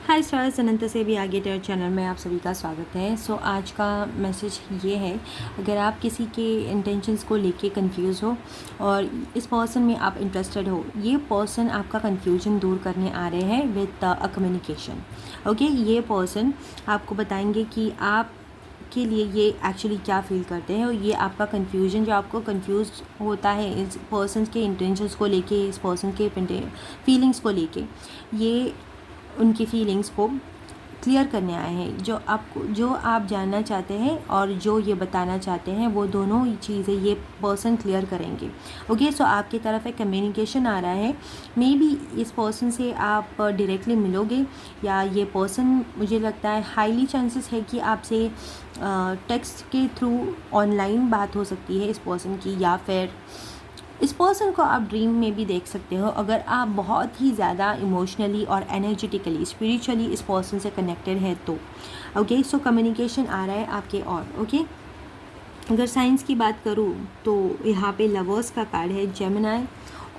हाय stars, अनंत से भी आगे टेयर चैनल में आप सभी का स्वागत है। आज का मैसेज ये है, अगर आप किसी के इंटेंशंस को लेके कंफ्यूज हो और इस पर्सन में आप इंटरेस्टेड हो, ये पर्सन आपका कंफ्यूजन दूर करने आ रहे हैं विद अ कम्युनिकेशन। ओके, ये पर्सन आपको बताएंगे कि आप के लिए ये एक्चुअली क्या फ़ील करते हैं और ये आपका कन्फ्यूजन जो आपको कंफ्यूज होता है इस पर्सन के इंटेंशंस को लेके, इस पर्सन के फीलिंग्स को लेके, ये उनकी फीलिंग्स को क्लियर करने आए हैं। जो आप जानना चाहते हैं और जो ये बताना चाहते हैं, वो दोनों ही चीज़ें ये पर्सन क्लियर करेंगे। ओके, सो आपकी तरफ एक कम्युनिकेशन आ रहा है। मे बी इस पर्सन से आप डायरेक्टली मिलोगे या ये पर्सन, मुझे लगता है हाईली चांसेस है कि आपसे टेक्स्ट के थ्रू ऑनलाइन बात हो सकती है इस पर्सन की, या फिर इस पर्सन को आप ड्रीम में भी देख सकते हो अगर आप बहुत ही ज़्यादा इमोशनली और एनर्जेटिकली, स्पिरिचुअली इस पर्सन से कनेक्टेड है तो। ओके, सो कम्युनिकेशन आ रहा है आपके। और ओके, अगर साइंस की बात करूँ तो यहाँ पे लवर्स का कार्ड है, जेमिनाई,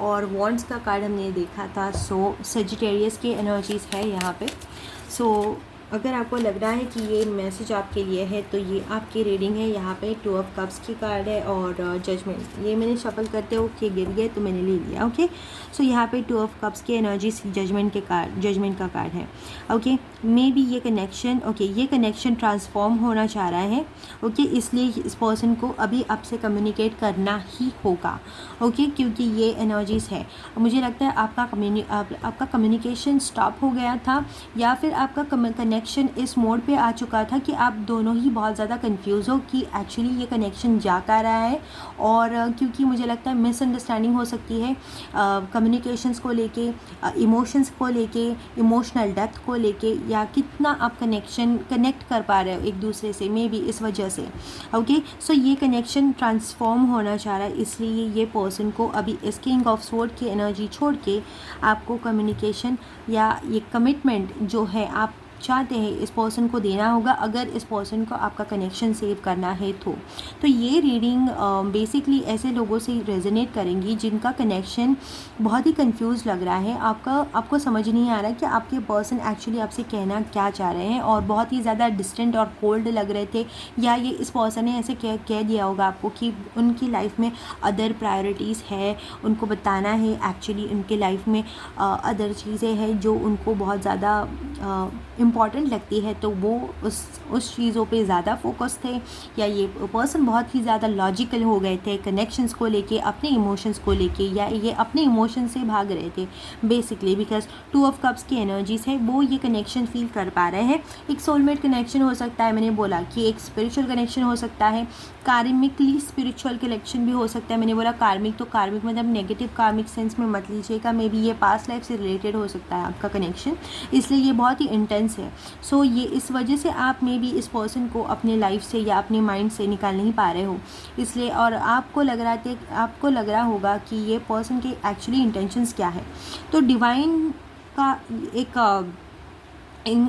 और वॉन्ड्स का कार्ड हमने देखा था। सो सेजिटेरियस की एनर्जीज़ है यहाँ पे। सो अगर आपको लग रहा है कि ये मैसेज आपके लिए है तो ये आपकी रीडिंग है। यहाँ पे 2 ऑफ कप्स की कार्ड है और जजमेंट, ये मैंने शफल करते हुए गिर गए तो मैंने ले लिया। ओके, सो यहाँ पे 2 ऑफ कप्स की एनर्जी जजमेंट का कार्ड है। ओके, मे बी ये कनेक्शन, ये कनेक्शन ट्रांसफॉर्म होना चाह रहा है। ओके, इसलिए इस पर्सन को अभी आपसे कम्युनिकेट करना ही होगा। ओके, क्योंकि ये एनर्जीज़ है। मुझे लगता है आपका कम्युनिकेशन स्टॉप हो गया था, या फिर आपका कनेक्शन इस मोड पे आ चुका था कि आप दोनों ही बहुत ज़्यादा कंफ्यूज हो कि एक्चुअली ये कनेक्शन जा कर रहा है। और क्योंकि मुझे लगता है मिसअंडरस्टैंडिंग हो सकती है कम्युनिकेशंस को लेके, इमोशंस को लेके, इमोशनल डेप्थ को लेके, या कितना आप कनेक्ट कर पा रहे हो एक दूसरे से, मे बी इस वजह से। ओके, सो ये कनेक्शन ट्रांसफॉर्म होना चाह रहा है, इसलिए ये पर्सन को अभी इस किंग ऑफ स्वॉर्ड की एनर्जी छोड़ के आपको कम्युनिकेशन या ये कमिटमेंट जो है आप चाहते हैं इस पर्सन को देना होगा, अगर इस पर्सन को आपका कनेक्शन सेव करना है तो ये रीडिंग बेसिकली ऐसे लोगों से रेजोनेट करेंगी जिनका कनेक्शन बहुत ही कंफ्यूज लग रहा है। आपको समझ नहीं आ रहा है कि आपके पर्सन एक्चुअली आपसे कहना क्या चाह रहे हैं, और बहुत ही ज़्यादा डिस्टेंट और कोल्ड लग रहे थे, या ये इस पर्सन ने ऐसे कह दिया होगा आपको कि उनकी लाइफ में अदर प्रायोरिटीज़ है, उनको बताना है एक्चुअली उनके लाइफ में अदर चीज़ें हैं जो उनको बहुत ज़्यादा इम्पॉर्टेंट लगती है, तो वो उस चीज़ों पे ज़्यादा फोकस थे, या ये पर्सन बहुत ही ज़्यादा लॉजिकल हो गए थे कनेक्शंस को लेके, अपने इमोशंस को लेके, या ये अपने इमोशंस से भाग रहे थे बेसिकली। बिकॉज 2 ऑफ कप्स की एनर्जीज है, वो ये कनेक्शन फील कर पा रहे हैं। एक सोलमेट कनेक्शन हो सकता है, मैंने बोला कि एक स्पिरिचुअल कनेक्शन हो सकता है, कार्मिकली स्पिरिचुअल कनेक्शन भी हो सकता है। मैंने बोला कार्मिक, तो कार्मिक मतलब नेगेटिव कार्मिक सेंस में मत लीजिएगा, मे बी ये पास्ट लाइफ से रिलेटेड हो सकता है आपका कनेक्शन, इसलिए ये बहुत ही इंटेंस है। सो ये इस वजह से आप मे बी इस पर्सन को अपने लाइफ से या अपने माइंड से निकाल नहीं पा रहे हो, इसलिए। और आपको लग रहा होगा कि ये पर्सन के एक्चुअली इंटेंशंस क्या है। तो डिवाइन का एक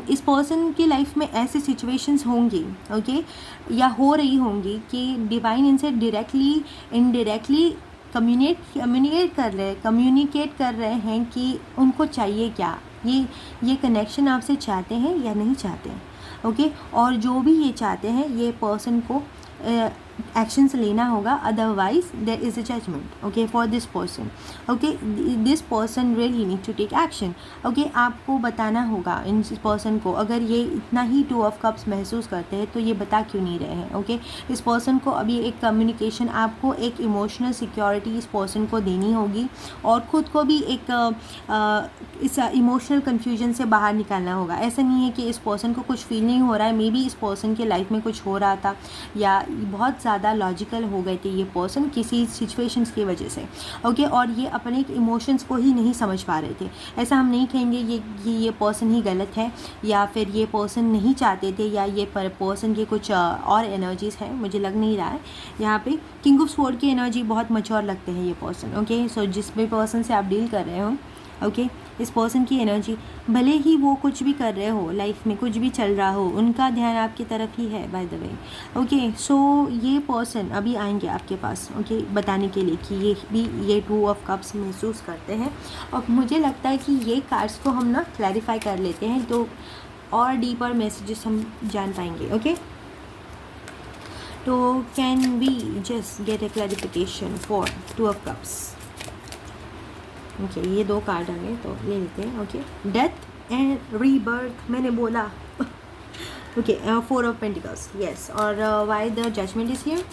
इस पर्सन की लाइफ में ऐसे सिचुएशंस होंगी, ओके, या हो रही होंगी कि डिवाइन इनसे डायरेक्टली इनडायरेक्टली कम्युनिकेट कर रहे हैं कि उनको चाहिए क्या, ये कनेक्शन आपसे चाहते हैं या नहीं चाहते हैं। ओके, और जो भी ये चाहते हैं, ये पर्सन को एक्शंस लेना होगा, otherwise there is a judgement, okay, for this person. Okay, this person really need to take action. Okay, आपको बताना होगा इन पर्सन को, अगर ये इतना ही 2 ऑफ कप्स महसूस करते हैं तो ये बता क्यों नहीं रहे हैं। ओके, इस पर्सन को अभी एक कम्युनिकेशन, आपको एक इमोशनल सिक्योरिटी इस पर्सन को देनी होगी, और ख़ुद को भी एक इस इमोशनल कन्फ्यूजन से बाहर निकालना होगा। ऐसा नहीं है कि इस पर्सन को कुछ फील नहीं हो रहा है, मे बी इस पर्सन के लाइफ में कुछ हो रहा था, या बहुत ज़्यादा लॉजिकल हो गए थे ये पर्सन किसी सिचुएशंस की वजह से। ओके, और ये अपने इमोशंस को ही नहीं समझ पा रहे थे। ऐसा हम नहीं कहेंगे ये पर्सन ही गलत है, या फिर ये पर्सन नहीं चाहते थे, या ये पर्सन के कुछ और एनर्जीज़ हैं, मुझे लग नहीं रहा है। यहाँ पे किंग ऑफ स्वॉर्ड की एनर्जी बहुत मैच्योर लगते हैं ये पर्सन। ओके, सो जिस भी पर्सन से आप डील कर रहे हो, ओके, इस पर्सन की एनर्जी, भले ही वो कुछ भी कर रहे हो लाइफ में, कुछ भी चल रहा हो, उनका ध्यान आपकी तरफ ही है बाय द वे। ओके, सो ये पर्सन अभी आएंगे आपके पास, ओके, बताने के लिए कि ये 2 ऑफ कप्स महसूस करते हैं। और मुझे लगता है कि ये कार्ड्स को हम ना क्लैरिफाई कर लेते हैं तो और डीपर मैसेजेस हम जान पाएंगे। ओके, तो can we just get a clarification for 2 of cups. Okay, ये 2 कार्ड आ गए तो ले लेते हैं। ओके, डेथ एंड रीबर्थ मैंने बोला। Okay, 4 of pentacles, yes. और why the judgement is here?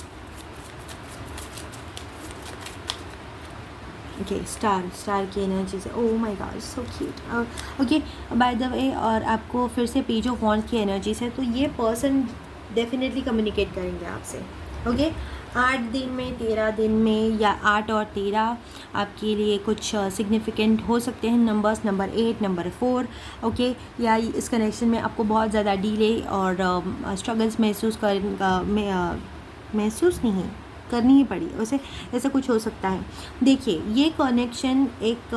Okay, star की एनर्जी से, oh my God so cute. Okay, by the way, और आपको फिर से पेज ऑफ वॉन्ड्स की एनर्जी से, तो ये पर्सन डेफिनेटली कम्युनिकेट करेंगे आपसे। ओके, 8 दिन में, 13 दिन में, या 8 और 13 आपके लिए कुछ सिग्निफिकेंट हो सकते हैं नंबर्स, नंबर 8, नंबर 4। ओके, या इस कनेक्शन में आपको बहुत ज़्यादा डिले और स्ट्रगल्स महसूस नहीं करनी ही पड़ी, उसे ऐसा कुछ हो सकता है। देखिए, ये कनेक्शन एक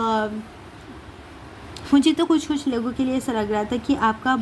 मुझे तो कुछ लोगों के लिए ऐसा लग रहा था कि आपका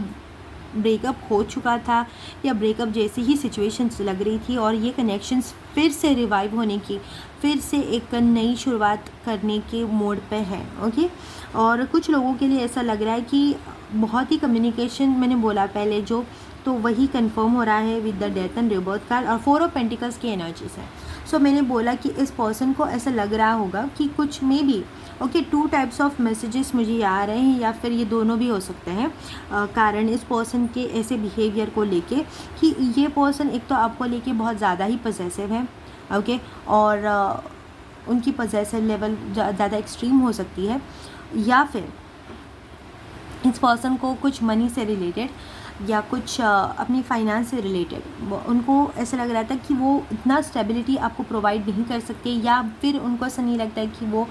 ब्रेकअप हो चुका था या ब्रेकअप जैसी ही सिचुएशंस लग रही थी, और ये कनेक्शंस फिर से रिवाइव होने की, फिर से एक नई शुरुआत करने के मोड पे है। ओके, और कुछ लोगों के लिए ऐसा लग रहा है कि बहुत ही कम्युनिकेशन, मैंने बोला पहले जो, तो वही कंफर्म हो रहा है with the death and rebirth card और 4 ऑफ पेंटिकल्स की एनर्जीज है। सो मैंने बोला कि इस पर्सन को ऐसा लग रहा होगा कि कुछ may be, okay, 2 types of messages मुझे आ रहे हैं, या फिर ये दोनों भी हो सकते हैं। कारण इस पर्सन के ऐसे बिहेवियर को लेके कि ये पर्सन एक तो आपको लेके बहुत ज़्यादा ही पॉसेसिव है। ओके, और उनकी पॉसेसिव लेवल ज़्यादा एक्सट्रीम हो सकती है, या फिर इस पर्सन को कुछ मनी से रिलेटेड या कुछ अपनी फाइनेंस से रिलेटेड उनको ऐसा लग रहा था कि वो इतना स्टेबिलिटी आपको प्रोवाइड नहीं कर सकते, या फिर उनको ऐसा नहीं लगता है कि वो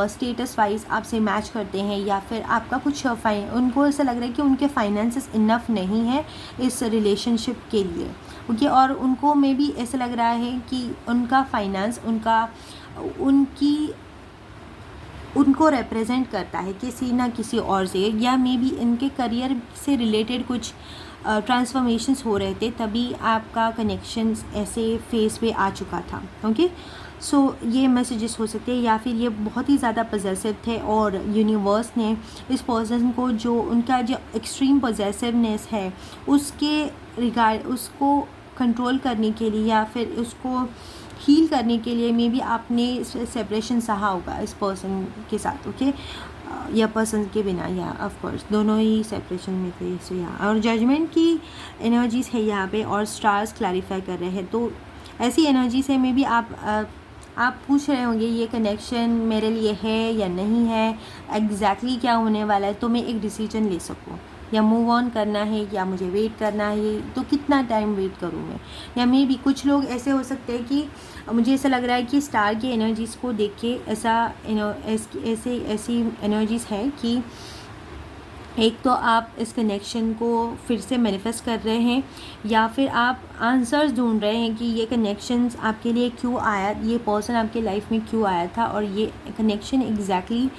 स्टेटस वाइज आपसे मैच करते हैं, या फिर आपका कुछ उनको ऐसा लग रहा है कि उनके फाइनेंसेस इनफ नहीं है इस रिलेशनशिप के लिए। ओके, और उनको मे भी ऐसा लग रहा है कि उनका फाइनेंस उनको रिप्रेजेंट करता है किसी ना किसी और से, या मे बी इनके करियर से रिलेटेड कुछ ट्रांसफॉर्मेशंस हो रहे थे, तभी आपका कनेक्शंस ऐसे फेस पे आ चुका था। ओके, सो ये मैसेजेस हो सकते हैं, या फिर ये बहुत ही ज़्यादा पॉसेसिव थे और यूनिवर्स ने इस पर्सन को जो उनका जो एक्सट्रीम पॉसेसिवनेस है उसको कंट्रोल करने के लिए, या फिर उसको हील करने के लिए मे बी आपने सेपरेशन सहा होगा इस पर्सन के साथ। ओके, या पर्सन के बिना, या ऑफ कोर्स दोनों ही सेपरेशन में थे। सो यहाँ और जजमेंट की एनर्जीज है यहाँ पे, और स्टार्स क्लैरिफाई कर रहे हैं। तो ऐसी एनर्जीज है, मे बी आप पूछ रहे होंगे ये कनेक्शन मेरे लिए है या नहीं है, एग्जैक्टली क्या होने वाला है, तो मैं एक डिसीजन ले सकूँ, या मूव ऑन करना है या मुझे वेट करना है, तो कितना टाइम वेट करूँ मैं। या मे बी कुछ लोग ऐसे हो सकते हैं कि मुझे ऐसा लग रहा है कि स्टार की एनर्जीज़ को देख के ऐसी एनर्जीज़ है कि एक तो आप इस कनेक्शन को फिर से मैनिफेस्ट कर रहे हैं, या फिर आप आंसर्स ढूंढ रहे हैं कि ये कनेक्शंस आपके लिए क्यों आया, ये पर्सन आपके लाइफ में क्यों आया था, और ये कनेक्शन एग्जैक्टली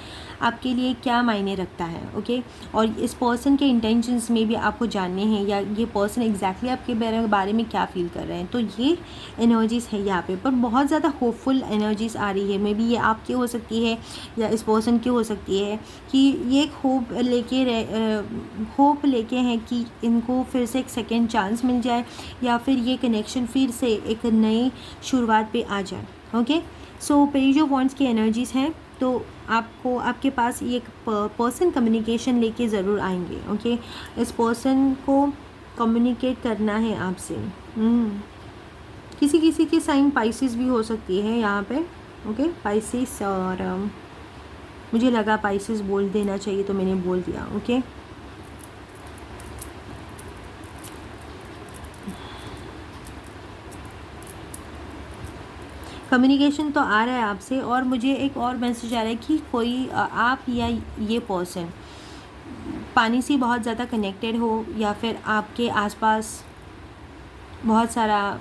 आपके लिए क्या मायने रखता है। ओके, और इस पर्सन के इंटेंशंस में भी आपको जानने हैं, या ये पर्सन एग्जैक्टली आपके बारे में क्या फील कर रहे हैं। तो ये एनर्जीज़ है यहाँ पे, पर बहुत ज़्यादा होपफुल एनर्जीज़ आ रही है। मे बी ये आपकी हो सकती है या इस पर्सन की हो सकती है, कि ये एक होप लेके हैं कि इनको फिर से एक सेकेंड चांस मिल जाए, या फिर ये कनेक्शन फिर से एक नई शुरुआत पे आ जाए। Okay, so page of wands की एनर्जीज़ हैं, तो आपके पास ये पर्सन कम्युनिकेशन लेके ज़रूर आएंगे। ओके, इस पर्सन को कम्युनिकेट करना है आपसे। किसी की साइन पाइसिस भी हो सकती है यहाँ पे। ओके, पाइसिस, और मुझे लगा पाइसिस बोल देना चाहिए तो मैंने बोल दिया। ओके, कम्युनिकेशन तो आ रहा है आपसे, और मुझे एक और मैसेज आ रहा है कि कोई आप या ये पर्सन पानी से बहुत ज़्यादा कनेक्टेड हो, या फिर आपके आसपास बहुत सारा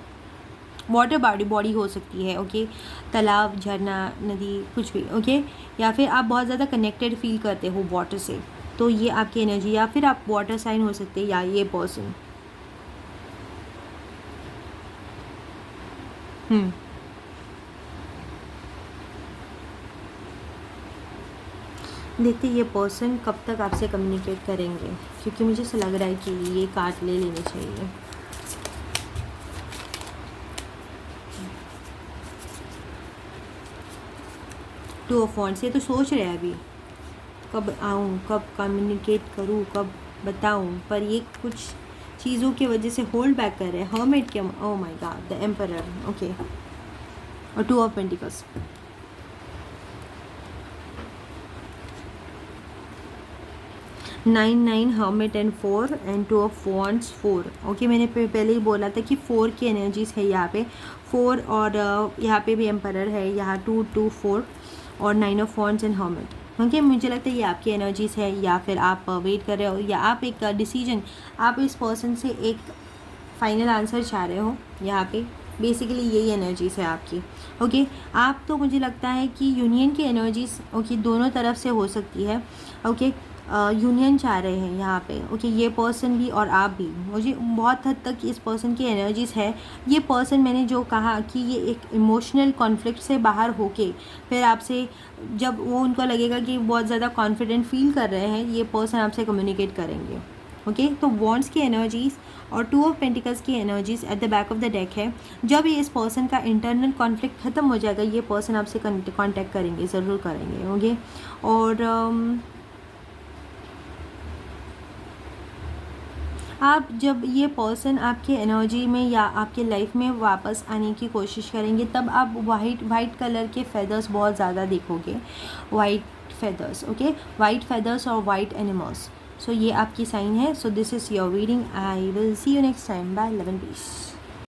वाटर बॉडी बॉडी हो सकती है, ओके, तालाब, झरना, नदी, कुछ भी, ओके। या फिर आप बहुत ज़्यादा कनेक्टेड फील करते हो वाटर से, तो ये आपकी एनर्जी। या फिर आप वाटर साइन हो सकते हैं, या ये पर्सन। देखते ये पर्सन कब तक आपसे कम्युनिकेट करेंगे, क्योंकि मुझे ऐसा लग रहा है कि ये कार्ड ले लेने चाहिए। टू ऑफ वॉन्ड्स, ये तो सोच रहे हैं अभी कब आऊँ, कब कम्युनिकेट करूँ, कब बताऊँ, पर ये कुछ चीज़ों की वजह से होल्ड बैक कर रहे हैं। हर्मिट के, oh my God, the emperor, okay. और two of pentacles, 9 hermit and 4 and two of wands 4, okay. मैंने पहले ही बोला था कि 4 की एनर्जीज है यहाँ पे, 4, और यहाँ पे भी एम्परर है, यहाँ 2 2 4 और 9 of wands and hermit, okay. मुझे लगता है ये आपकी एनर्जीज है, या फिर आप वेट कर रहे हो, या आप एक डिसीजन, आप इस पर्सन से एक फाइनल आंसर चाह रहे हो यहाँ पे। बेसिकली यही एनर्जीज है आपकी, ओके। आप तो मुझे लगता है कि यूनियन की एनर्जीज, ओके, दोनों तरफ से हो सकती है, ओके। यूनियन चाह रहे हैं यहाँ पे, ओके। ये पर्सन भी और आप भी, मुझे बहुत हद तक इस पर्सन की एनर्जीज है। ये पर्सन, मैंने जो कहा कि ये एक इमोशनल कॉन्फ्लिक्ट से बाहर होके फिर आपसे, जब वो उनको लगेगा कि बहुत ज़्यादा कॉन्फिडेंट फील कर रहे हैं, ये पर्सन आपसे कम्युनिकेट करेंगे, ओके। तो वॉन्ड्स की एनर्जीज़ और 2 ऑफ पेंटिकल्स की energies at the back of the deck है। जब ये इस पर्सन का इंटरनल कॉन्फ्लिक्ट ख़त्म हो जाएगा, ये पर्सन आपसे कांटेक्ट करेंगे, ज़रूर करेंगे, ओके। और आप, जब ये पर्सन आपके एनर्जी में या आपके लाइफ में वापस आने की कोशिश करेंगे, तब आप वाइट कलर के फेदर्स बहुत ज़्यादा देखोगे, white feathers, okay, white feathers और वाइट एनिमल्स। सो ये आपकी साइन है। So this is your reading. I will see you next time. Bye, love and piece.